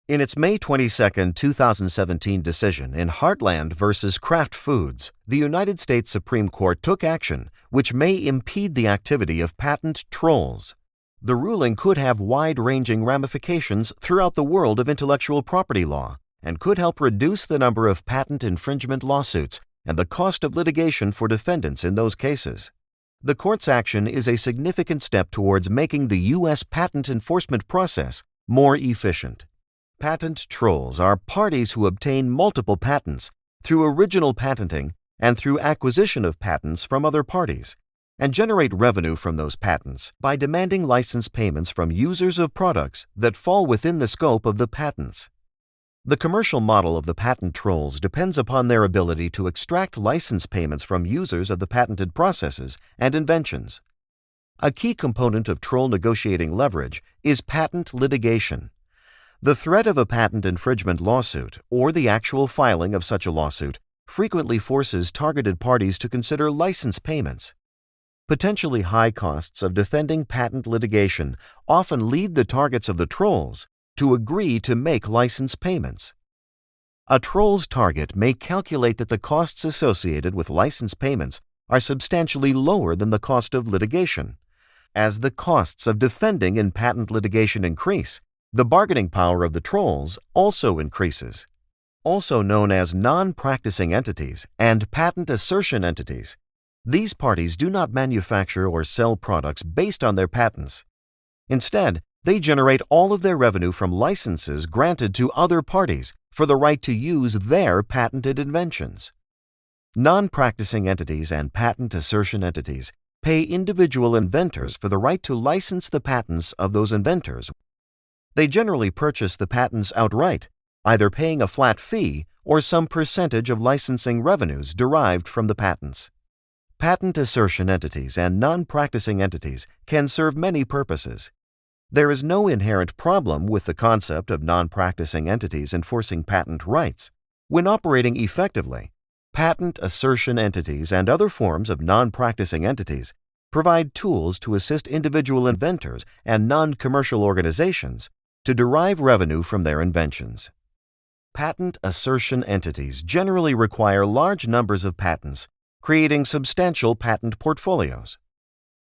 In its May 22, 2017 decision in Heartland v. Kraft Foods, the United States Supreme Court took action which may impede the activity of patent trolls. The ruling could have wide-ranging ramifications throughout the world of intellectual property law and could help reduce the number of patent infringement lawsuits and the cost of litigation for defendants in those cases. The court's action is a significant step towards making the U.S. patent enforcement process more efficient. Patent trolls are parties who obtain multiple patents through original patenting and through acquisition of patents from other parties, and generate revenue from those patents by demanding license payments from users of products that fall within the scope of the patents. The commercial model of the patent trolls depends upon their ability to extract license payments from users of the patented processes and inventions. A key component of troll negotiating leverage is patent litigation. The threat of a patent infringement lawsuit or the actual filing of such a lawsuit frequently forces targeted parties to consider license payments. Potentially high costs of defending patent litigation often lead the targets of the trolls to agree to make license payments. A troll's target may calculate that the costs associated with license payments are substantially lower than the cost of litigation. As the costs of defending in patent litigation increase, the bargaining power of the trolls also increases. Also known as non-practicing entities and patent assertion entities, these parties do not manufacture or sell products based on their patents. Instead, they generate all of their revenue from licenses granted to other parties for the right to use their patented inventions. Non-practicing entities and patent assertion entities pay individual inventors for the right to license the patents of those inventors. They generally purchase the patents outright, either paying a flat fee or some percentage of licensing revenues derived from the patents. Patent assertion entities and non-practicing entities can serve many purposes. There is no inherent problem with the concept of non-practicing entities enforcing patent rights. When operating effectively, patent assertion entities and other forms of non-practicing entities provide tools to assist individual inventors and non-commercial organizations to derive revenue from their inventions. Patent assertion entities generally require large numbers of patents, creating substantial patent portfolios.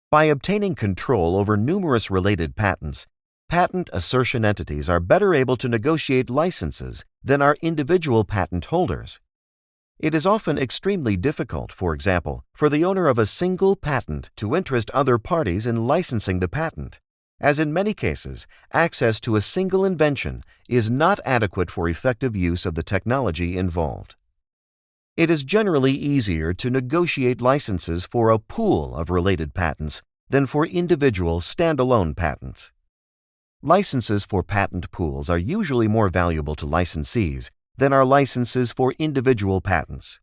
By obtaining control over numerous related patents, patent assertion entities are better able to negotiate licenses than are individual patent holders. It is often extremely difficult, for example, for the owner of a single patent to interest other parties in licensing the patent, as in many cases, access to a single invention is not adequate for effective use of the technology involved. It is generally easier to negotiate licenses for a pool of related patents than for individual standalone patents. Licenses for patent pools are usually more valuable to licensees than are licenses for individual patents.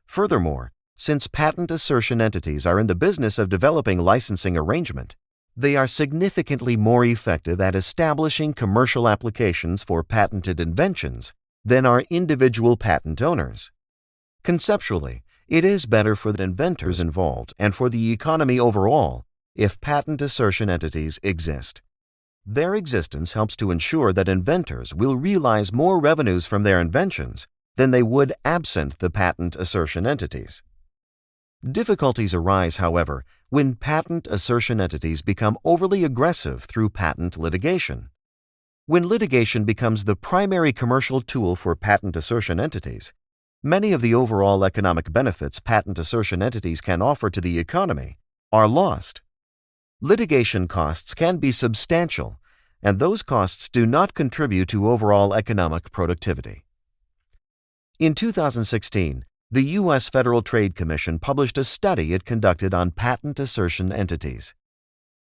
Furthermore, since patent assertion entities are in the business of developing licensing arrangement, they are significantly more effective at establishing commercial applications for patented inventions than are individual patent owners. Conceptually, it is better for the inventors involved and for the economy overall if patent assertion entities exist. Their existence helps to ensure that inventors will realize more revenues from their inventions than they would absent the patent assertion entities. Difficulties arise, however, when patent assertion entities become overly aggressive through patent litigation. When litigation becomes the primary commercial tool for patent assertion entities, many of the overall economic benefits patent assertion entities can offer to the economy are lost. Litigation costs can be substantial, and those costs do not contribute to overall economic productivity. In 2016, the U.S. Federal Trade Commission published a study it conducted on patent assertion entities.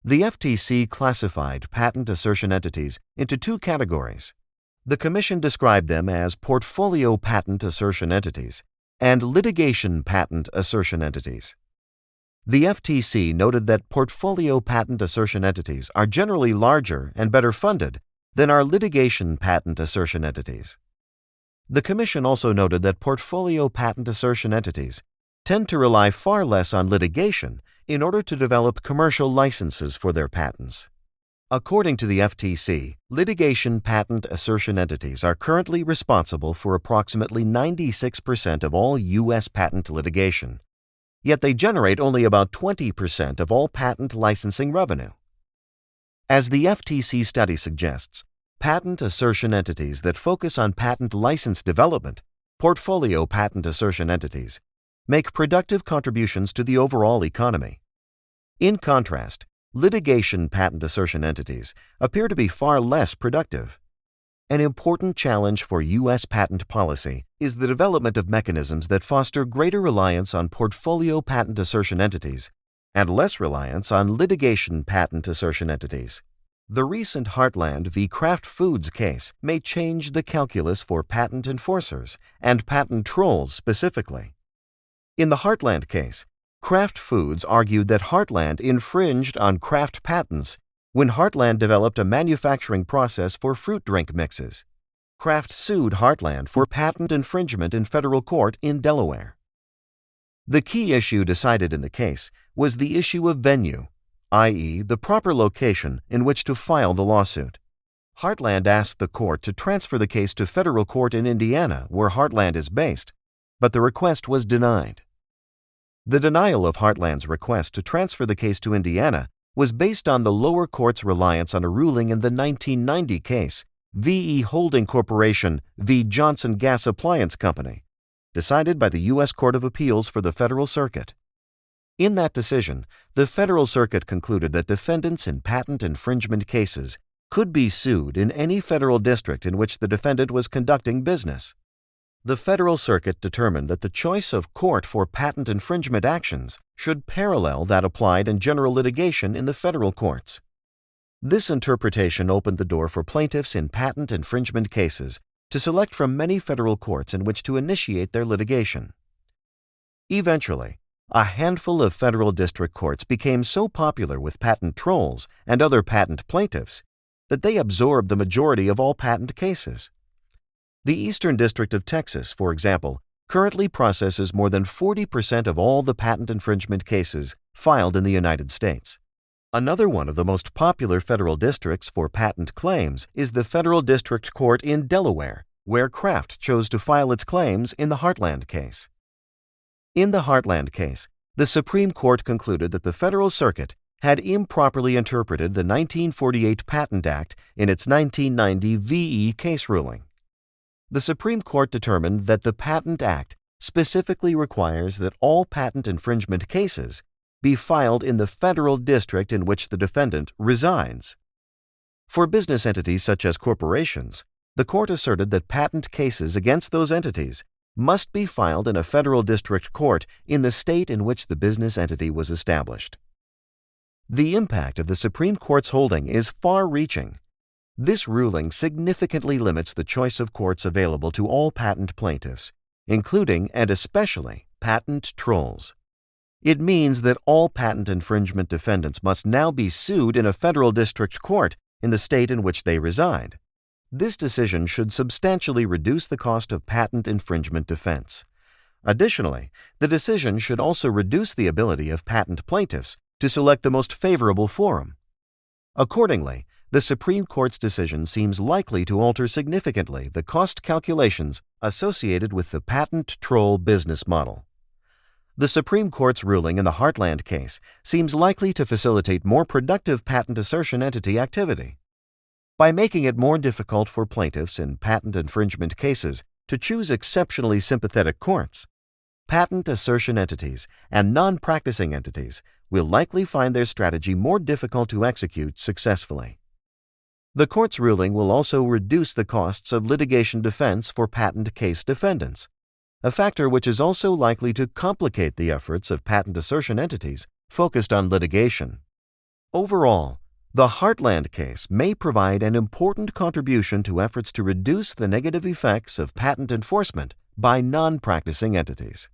The FTC classified patent assertion entities into two categories. The Commission described them as portfolio patent assertion entities and litigation patent assertion entities. The FTC noted that portfolio patent assertion entities are generally larger and better funded than are litigation patent assertion entities. The Commission also noted that portfolio patent assertion entities tend to rely far less on litigation in order to develop commercial licenses for their patents. According to the FTC, litigation patent assertion entities are currently responsible for approximately 96% of all U.S. patent litigation, yet they generate only about 20% of all patent licensing revenue. As the FTC study suggests, patent assertion entities that focus on patent license development, portfolio patent assertion entities, make productive contributions to the overall economy. In contrast, litigation patent assertion entities appear to be far less productive. An important challenge for U.S. patent policy is the development of mechanisms that foster greater reliance on portfolio patent assertion entities and less reliance on litigation patent assertion entities. The recent Heartland v. Kraft Foods case may change the calculus for patent enforcers and patent trolls specifically. In the Heartland case, Kraft Foods argued that Heartland infringed on Kraft patents when Heartland developed a manufacturing process for fruit drink mixes. Kraft sued Heartland for patent infringement in federal court in Delaware. The key issue decided in the case was the issue of venue, i.e., the proper location in which to file the lawsuit. Heartland asked the court to transfer the case to federal court in Indiana, where Heartland is based, but the request was denied. The denial of Heartland's request to transfer the case to Indiana was based on the lower court's reliance on a ruling in the 1990 case, VE Holding Corporation v. Johnson Gas Appliance Company, decided by the U.S. Court of Appeals for the Federal Circuit. In that decision, the Federal Circuit concluded that defendants in patent infringement cases could be sued in any federal district in which the defendant was conducting business. The Federal Circuit determined that the choice of court for patent infringement actions should parallel that applied in general litigation in the federal courts. This interpretation opened the door for plaintiffs in patent infringement cases to select from many federal courts in which to initiate their litigation. Eventually, a handful of federal district courts became so popular with patent trolls and other patent plaintiffs that they absorbed the majority of all patent cases. The Eastern District of Texas, for example, currently processes more than 40% of all the patent infringement cases filed in the United States. Another one of the most popular federal districts for patent claims is the Federal District Court in Delaware, where Kraft chose to file its claims in the Heartland case. In the Heartland case, the Supreme Court concluded that the Federal Circuit had improperly interpreted the 1948 Patent Act in its 1990 VE case ruling. The Supreme Court determined that the Patent Act specifically requires that all patent infringement cases be filed in the federal district in which the defendant resides. For business entities such as corporations, the court asserted that patent cases against those entities must be filed in a federal district court in the state in which the business entity was established. The impact of the Supreme Court's holding is far-reaching. This ruling significantly limits the choice of courts available to all patent plaintiffs, including and especially patent trolls. It means that all patent infringement defendants must now be sued in a federal district court in the state in which they reside. This decision should substantially reduce the cost of patent infringement defense. Additionally, the decision should also reduce the ability of patent plaintiffs to select the most favorable forum. Accordingly, the Supreme Court's decision seems likely to alter significantly the cost calculations associated with the patent troll business model. The Supreme Court's ruling in the Heartland case seems likely to facilitate more productive patent assertion entity activity. By making it more difficult for plaintiffs in patent infringement cases to choose exceptionally sympathetic courts, patent assertion entities and non-practicing entities will likely find their strategy more difficult to execute successfully. The court's ruling will also reduce the costs of litigation defense for patent case defendants, a factor which is also likely to complicate the efforts of patent assertion entities focused on litigation. Overall, the Heartland case may provide an important contribution to efforts to reduce the negative effects of patent enforcement by non-practicing entities.